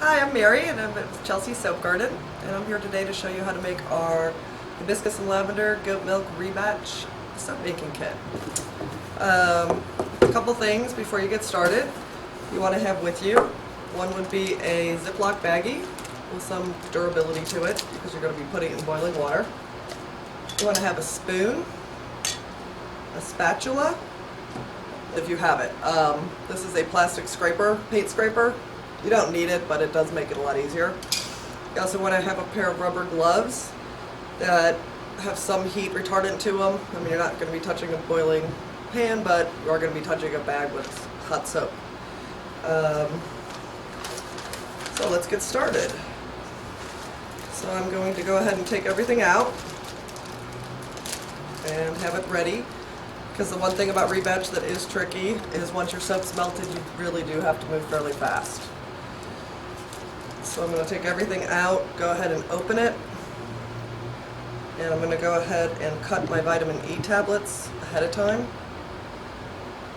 Hi, I'm Mary and I'm at Chelsea Soap Garden, and I'm here today to show you how to make our hibiscus and lavender goat milk rematch soap making kit. A couple things before you get started you want to have with you. One would be a Ziploc baggie with some durability to it because you're going to be putting it in boiling water. You want to have a spoon, a spatula, if you have it. This is a plastic scraper, paint scraper. You don't need it, but it does make it a lot easier. You also want to have a pair of rubber gloves that have some heat retardant to them. I mean, you're not going to be touching a boiling pan, but you are going to be touching a bag with hot soap. So let's get started. So I'm going to go ahead and take everything out and have it ready. Because the one thing about rebatch that is tricky is once your soap's melted, you really do have to move fairly fast. So I'm going to take everything out, go ahead and open it, and I'm going to go ahead and cut my vitamin E tablets ahead of time,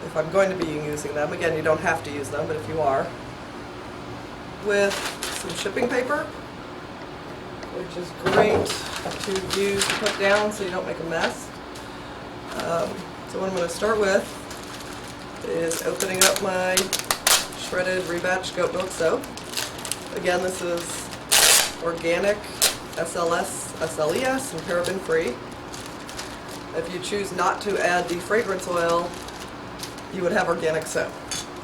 if I'm going to be using them. Again, you don't have to use them, but if you are, with some shipping paper, which is great to use to put down so you don't make a mess. So what I'm going to start with is opening up my shredded rebatch goat milk soap. Again, this is organic, SLS, SLES, and paraben free. If you choose not to add the fragrance oil, you would have organic soap.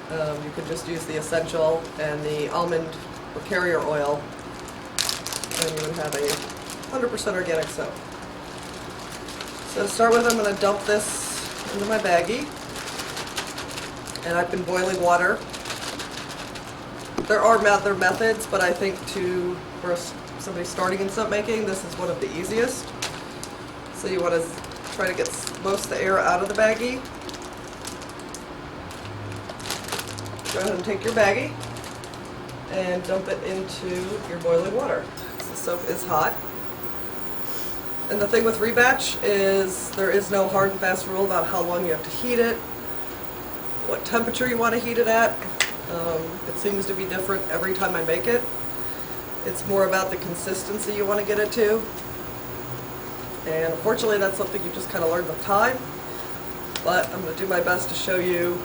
You could just use the essential and the almond or carrier oil, and you would have a 100% organic soap. So to start with, I'm going to dump this into my baggie, and I've been boiling water. There are other methods, but I think for somebody starting in soap making, this is one of the easiest. So you want to try to get most of the air out of the baggie. Go ahead and take your baggie and dump it into your boiling water. So the soap is hot. And the thing with rebatch is there is no hard and fast rule about how long you have to heat it, what temperature you want to heat it at. It seems to be different every time I make it. It's more about the consistency you want to get it to. And unfortunately, that's something you just kind of learn with time. But I'm going to do my best to show you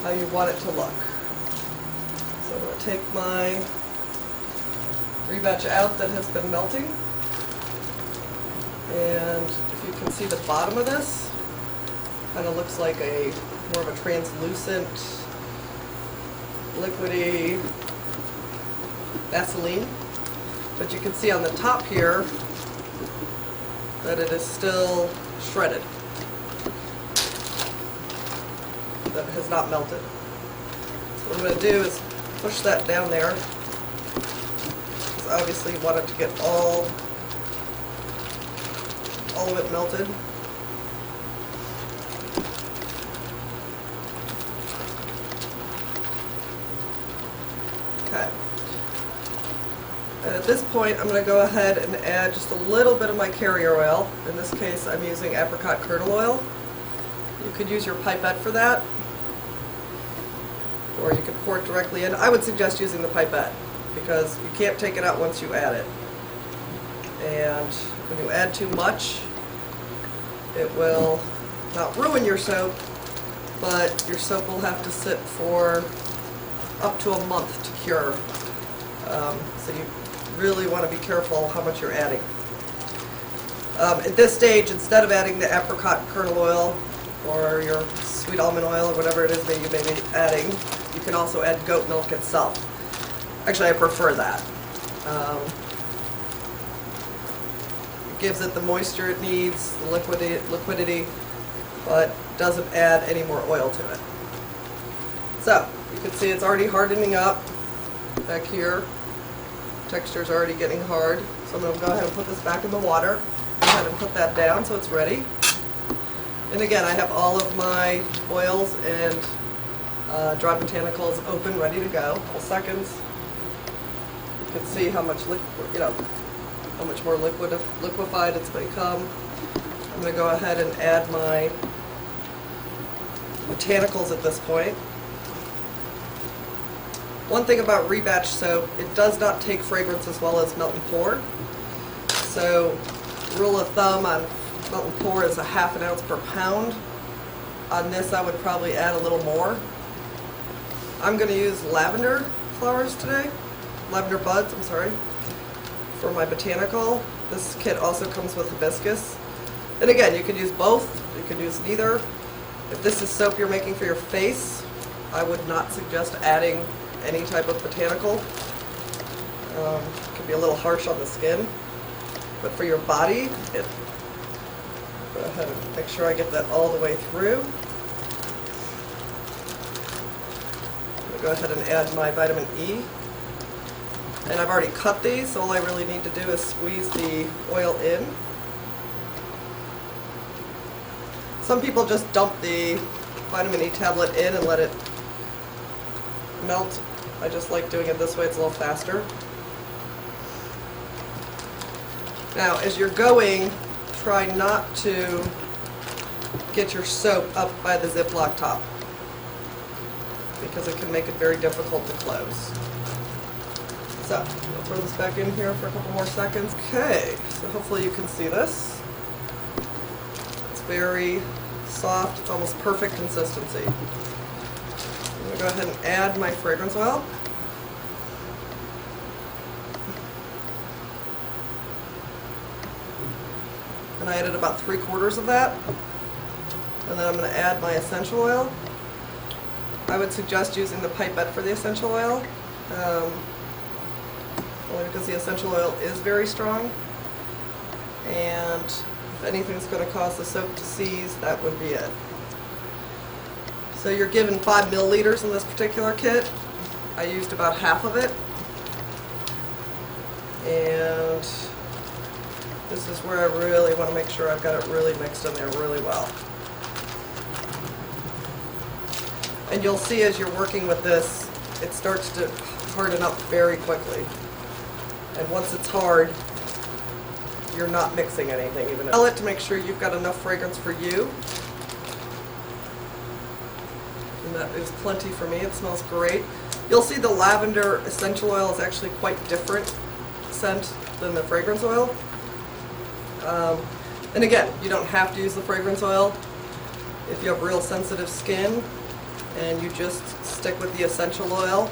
how you want it to look. So I'm going to take my rebatch out that has been melting. And if you can see the bottom of this, kind of looks like more of a translucent, liquidy Vaseline. But you can see on the top here that it is still shredded, that has not melted. So what I'm going to do is push that down there, because obviously you want it to get all of it melted. Okay. And at this point, I'm going to go ahead and add just a little bit of my carrier oil. In this case, I'm using apricot kernel oil. You could use your pipette for that, or you could pour it directly in. I would suggest using the pipette because you can't take it out once you add it. And when you add too much, it will not ruin your soap, but your soap will have to sit for up to a month to cure. So you really want to be careful how much you're adding. At this stage, instead of adding the apricot kernel oil or your sweet almond oil or whatever it is that you may be adding, you can also add goat milk itself. Actually, I prefer that. It gives it the moisture it needs, the liquidity, but doesn't add any more oil to it. So you can see it's already hardening up back here. Texture's already getting hard. So I'm going to go ahead and put this back in the water. Go ahead and put that down so it's ready. And again, I have all of my oils and dry botanicals open, ready to go. Couple seconds. You can see how much how much more liquefied it's become. I'm going to go ahead and add my botanicals at this point. One thing about rebatch soap, it does not take fragrance as well as melt and pour. So rule of thumb on melt and pour is a ½ ounce per pound. On this I would probably add a little more. I'm going to use lavender flowers today, lavender buds, I'm sorry, for my botanical. This kit also comes with hibiscus. And again, you could use both, you could use neither. If this is soap you're making for your face, I would not suggest adding any type of botanical. It can be a little harsh on the skin. But for your body, go ahead and make sure I get that all the way through. I'm going to go ahead and add my vitamin E. And I've already cut these, so all I really need to do is squeeze the oil in. Some people just dump the vitamin E tablet in and let it melt. I just like doing it this way, it's a little faster. Now, as you're going, try not to get your soap up by the Ziploc top, because it can make it very difficult to close. So, I'll throw this back in here for a couple more seconds. Okay, so hopefully you can see this. It's very soft, it's almost perfect consistency. I'm going to go ahead and add my fragrance oil. And I added about 3/4 of that. And then I'm going to add my essential oil. I would suggest using the pipette for the essential oil, only because the essential oil is very strong. And if anything's going to cause the soap to seize, that would be it. So you're given 5 milliliters in this particular kit. I used about half of it. And this is where I really want to make sure I've got it really mixed in there really well. And you'll see as you're working with this, it starts to harden up very quickly. And once it's hard, you're not mixing anything. Even smell it to make sure you've got enough fragrance for you. And that is plenty for me. It smells great. You'll see the lavender essential oil is actually quite different scent than the fragrance oil. And again, you don't have to use the fragrance oil if you have real sensitive skin, and you just stick with the essential oil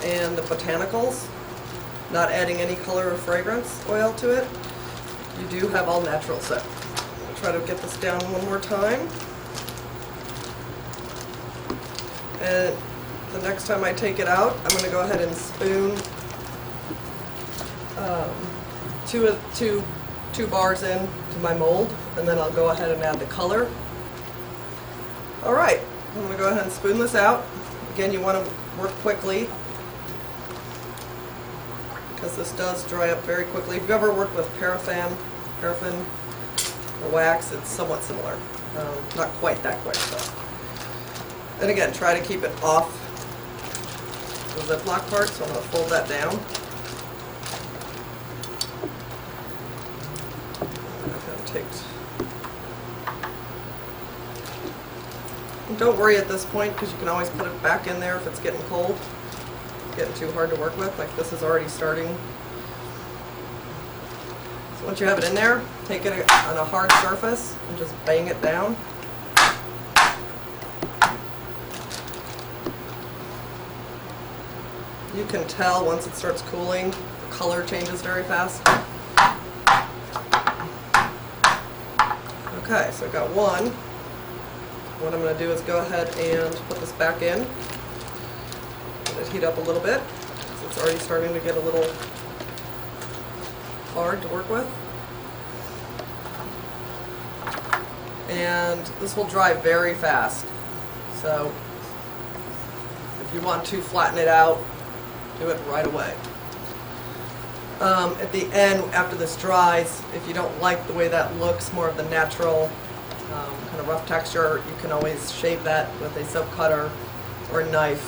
and the botanicals, not adding any color or fragrance oil to it. You do have all natural soap. I'll try to get this down one more time. And the next time I take it out, I'm going to go ahead and spoon two bars in to my mold, and then I'll go ahead and add the color. Alright, I'm going to go ahead and spoon this out. Again, you want to work quickly, because this does dry up very quickly. If you've ever worked with paraffin or wax, it's somewhat similar. Not quite that quick though. And again, try to keep it off the Ziploc part, so I'm going to fold that down. And don't worry at this point, because you can always put it back in there if it's getting cold. It's getting too hard to work with, like this is already starting. So once you have it in there, take it on a hard surface and just bang it down. You can tell once it starts cooling, the color changes very fast. Okay, so I've got one. What I'm going to do is go ahead and put this back in. Let it heat up a little bit. So it's already starting to get a little hard to work with. And this will dry very fast. So if you want to flatten it out, do it right away. At the end, after this dries, if you don't like the way that looks, more of the natural kind of rough texture, you can always shave that with a soap cutter or a knife.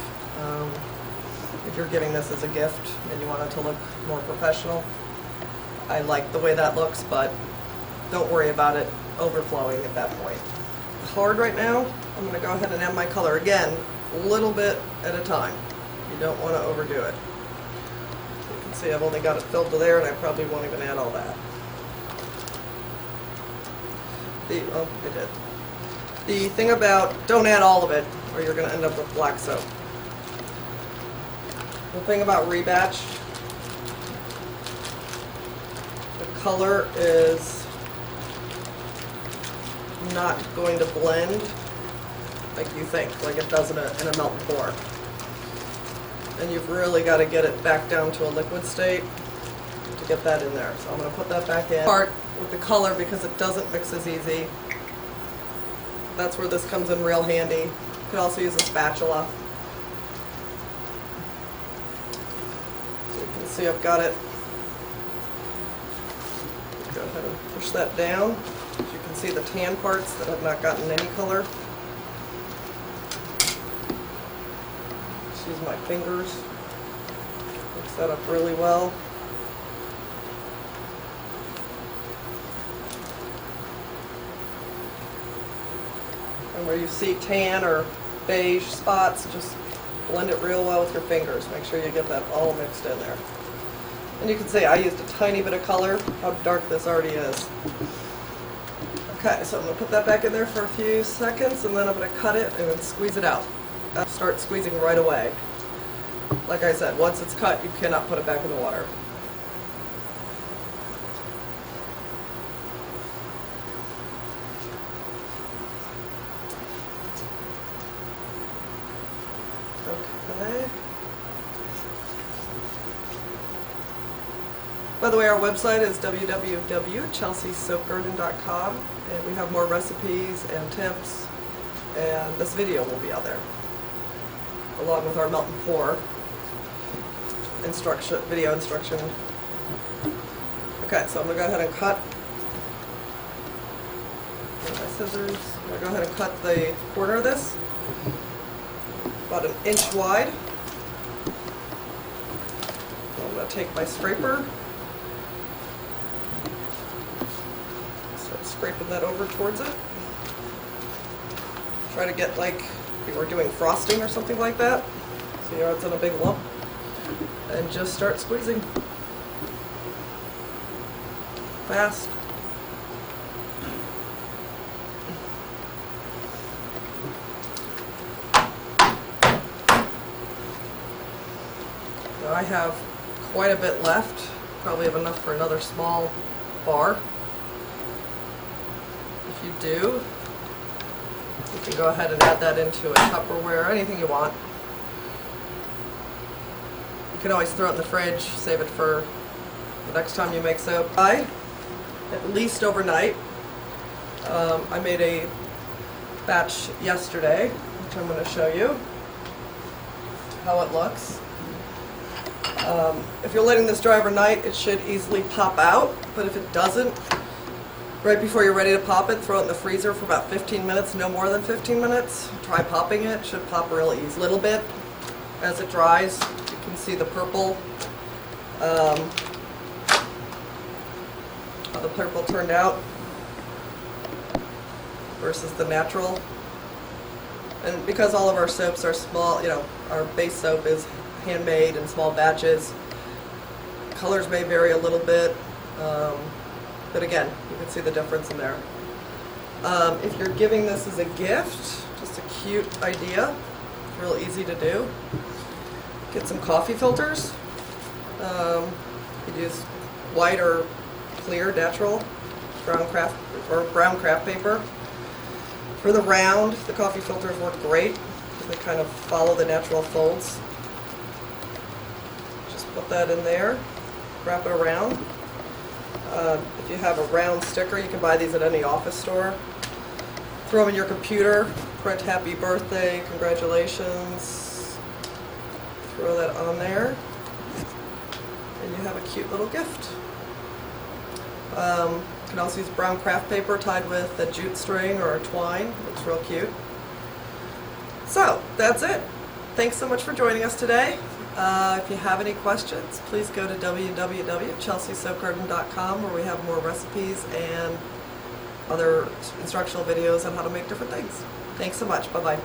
If you're giving this as a gift and you want it to look more professional. I like the way that looks, but don't worry about it overflowing at that point. Hard right now, I'm going to go ahead and add my color again, a little bit at a time. You don't want to overdo it. You can see I've only got it filled to there, and I probably won't even add all that. Oh, I did. The thing about, don't add all of it, or you're going to end up with black soap. The thing about rebatch, the color is not going to blend like you think, like it does in a melt and pour. And you've really got to get it back down to a liquid state to get that in there. So I'm going to put that back in. Part with the color because it doesn't mix as easy. That's where this comes in real handy. You could also use a spatula. So you can see I've got it. Go ahead and push that down. As you can see the tan parts that have not gotten any color. Just use my fingers. Mix that up really well. And where you see tan or beige spots, just blend it real well with your fingers. Make sure you get that all mixed in there. And you can see I used a tiny bit of color, how dark this already is. Okay, so I'm going to put that back in there for a few seconds, and then I'm going to cut it and then squeeze it out. Start squeezing right away. Like I said, once it's cut, you cannot put it back in the water. Okay. By the way, our website is www.chelseasoapgarden.com, and we have more recipes and tips, and this video will be out there, along with our melt and pour video instruction. Okay, so I'm going to go ahead and cut with my scissors. I'm going to go ahead and cut the corner of this, about 1 inch wide. So I'm going to take my scraper, start scraping that over towards it. Try to get like if you were doing frosting or something like that. So it's in a big lump. And just start squeezing. Fast. Now I have quite a bit left. Probably have enough for another small bar. If you do, you can go ahead and add that into a Tupperware, anything you want. You can always throw it in the fridge, save it for the next time you make soap. At least overnight. I made a batch yesterday, which I'm going to show you how it looks. If you're letting this dry overnight, it should easily pop out, but if it doesn't, right before you're ready to pop it, throw it in the freezer for about 15 minutes, no more than 15 minutes. Try popping it, should pop real easy. A little bit as it dries. You can see the purple, how the purple turned out versus the natural. And because all of our soaps are small, our base soap is handmade in small batches, colors may vary a little bit. But again, you can see the difference in there. If you're giving this as a gift, just a cute idea, it's real easy to do. Get some coffee filters. You could use white or clear, natural, brown craft paper. For the round, the coffee filters work great because they kind of follow the natural folds. Just put that in there, wrap it around. If you have a round sticker, you can buy these at any office store. Throw them in your computer, print happy birthday, congratulations, throw that on there, and you have a cute little gift. You can also use brown craft paper tied with a jute string or a twine. Looks real cute. So, that's it. Thanks so much for joining us today. If you have any questions, please go to www.chelseasoapgarden.com where we have more recipes and other instructional videos on how to make different things. Thanks so much. Bye-bye.